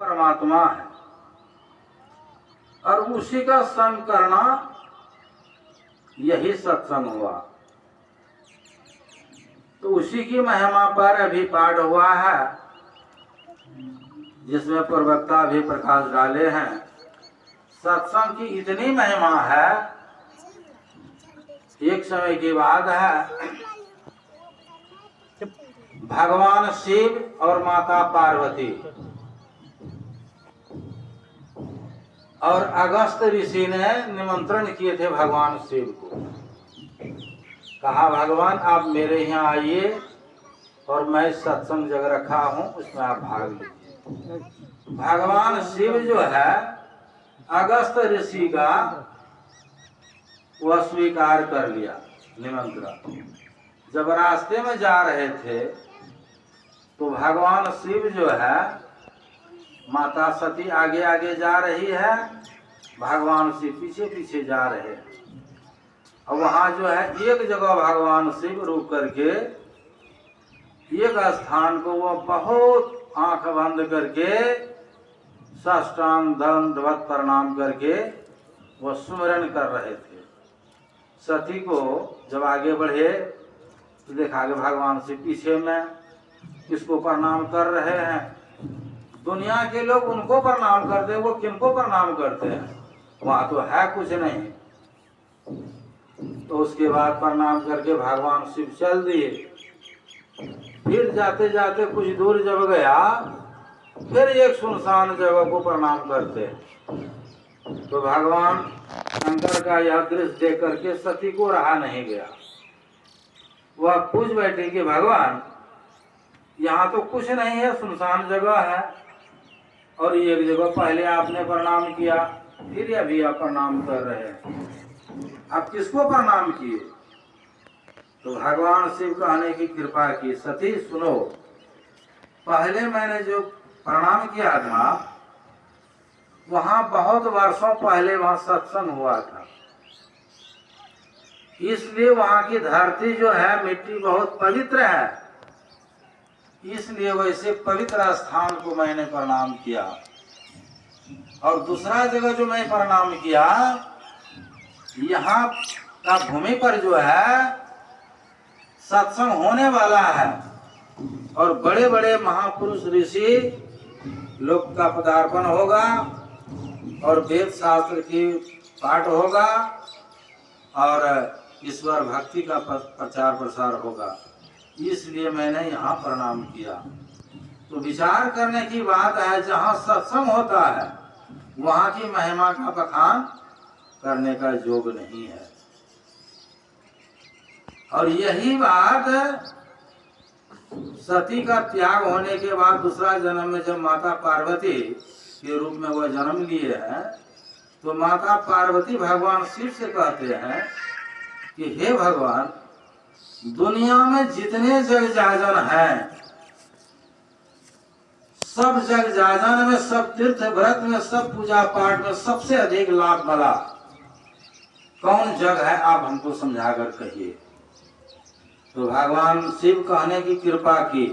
परमात्मा है और उसी का संग करना यही सत्संग हुआ। तो उसी की महिमा पर अभी पाठ हुआ है, जिसमें प्रवक्ता भी प्रकाश डाले हैं। सत्संग की इतनी महिमा है, एक समय की बात है, भगवान शिव और माता पार्वती और अगस्त ऋषि ने निमंत्रण किए थे भगवान शिव को। कहा भगवान आप मेरे यहाँ आइए और मैं सत्संग जग रखा हूँ, उसमें आप भाग लीजिए। भगवान शिव जो है अगस्त ऋषि का वह स्वीकार कर लिया निमंत्रण। जब रास्ते में जा रहे थे तो भगवान शिव जो है, माता सती आगे आगे जा रही है, भगवान शिव पीछे पीछे जा रहे हैं। और वहां जो है एक जगह भगवान शिव रुक करके एक स्थान को वो बहुत आंख बंद करके साष्टांग दंडवत प्रणाम करके वो सुमिरन कर रहे थे। सती को जब आगे बढ़े तो देखा कि भगवान शिव पीछे में किसको प्रणाम कर रहे हैं। दुनिया के लोग उनको प्रणाम करते हैं, वो किनको प्रणाम करते हैं? वहां तो है कुछ नहीं। तो उसके बाद प्रणाम करके भगवान शिव चल दिए। फिर जाते जाते कुछ दूर जब गया, फिर एक सुनसान जगह को प्रणाम करते। तो भगवान शंकर का यह दृश्य देख करके सती को रहा नहीं गया। वह पूछ बैठी कि भगवान यहाँ तो कुछ नहीं है, सुनसान जगह है, और एक जगह पहले आपने प्रणाम किया, फिर अभी आप प्रणाम कर रहे हैं, आप किसको प्रणाम किए? तो भगवान शिव कहने की कृपा की, सती सुनो, पहले मैंने जो प्रणाम किया था वहां बहुत वर्षों पहले वहां सत्संग हुआ था, इसलिए वहां की धरती जो है मिट्टी बहुत पवित्र है, इसलिए वैसे पवित्र स्थान को मैंने प्रणाम किया। और दूसरा जगह जो मैं प्रणाम किया, यहाँ का भूमि पर जो है सत्संग होने वाला है और बड़े बड़े महापुरुष ऋषि लोग का पदार्पण होगा और वेद शास्त्र की पाठ होगा और ईश्वर भक्ति का प्रचार प्रसार होगा, इसलिए मैंने यहाँ प्रणाम किया। तो विचार करने की बात है, जहाँ सत्संग होता है वहाँ की महिमा का बखान करने का योग नहीं है। और यही बात सती का त्याग होने के बाद दूसरा जन्म में जब माता पार्वती के रूप में वह जन्म लिए हैं, तो माता पार्वती भगवान शिव से कहते हैं कि हे भगवान, दुनिया में जितने जग जाजन हैं, सब जग जाजन में, सब तीर्थ व्रत में, सब पूजा पाठ में सबसे अधिक लाभ वाला कौन जग है? आप हमको समझा कर कहिए। तो भगवान शिव कहने की कृपा की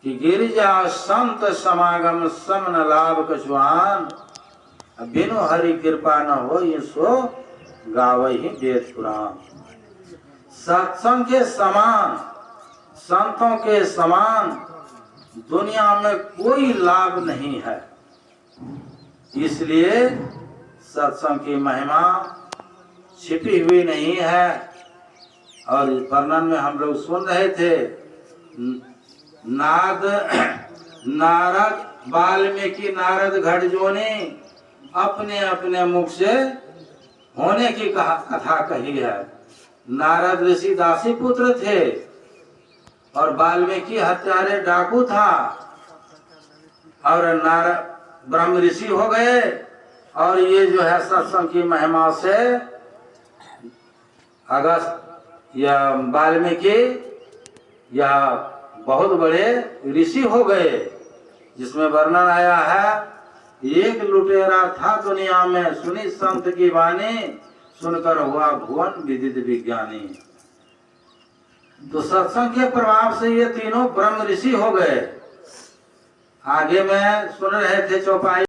कि गिरिजा संत समागम समन लाभ कछुआन, बिनु हरि कृपा न हो ये सो गावहि वेद पुराण। सत्संग के समान, संतों के समान दुनिया में कोई लाभ नहीं है, इसलिए सत्संग की महिमा छिपी हुई नहीं है। और वर्णन में हम लोग सुन रहे थे, नारद वाल्मीकि नारद घटजोनी अपने अपने मुख से होने की कथा कही है। नारद ऋषि दासी पुत्र थे और वाल्मीकि हत्यारे डाकू था, और नारद ब्रह्म ऋषि हो गए। और ये जो है सत्संग की महिमा से अगस्त या वाल्मीकि या बहुत बड़े ऋषि हो गए, जिसमें वर्णन आया है, एक लुटेरा था दुनिया में, सुनी संत की वाणी, सुनकर हुआ भुवन विदित विज्ञानी। तो सत्संग के प्रभाव से ये तीनों ब्रह्म ऋषि हो गए। आगे में सुन रहे थे चौपाई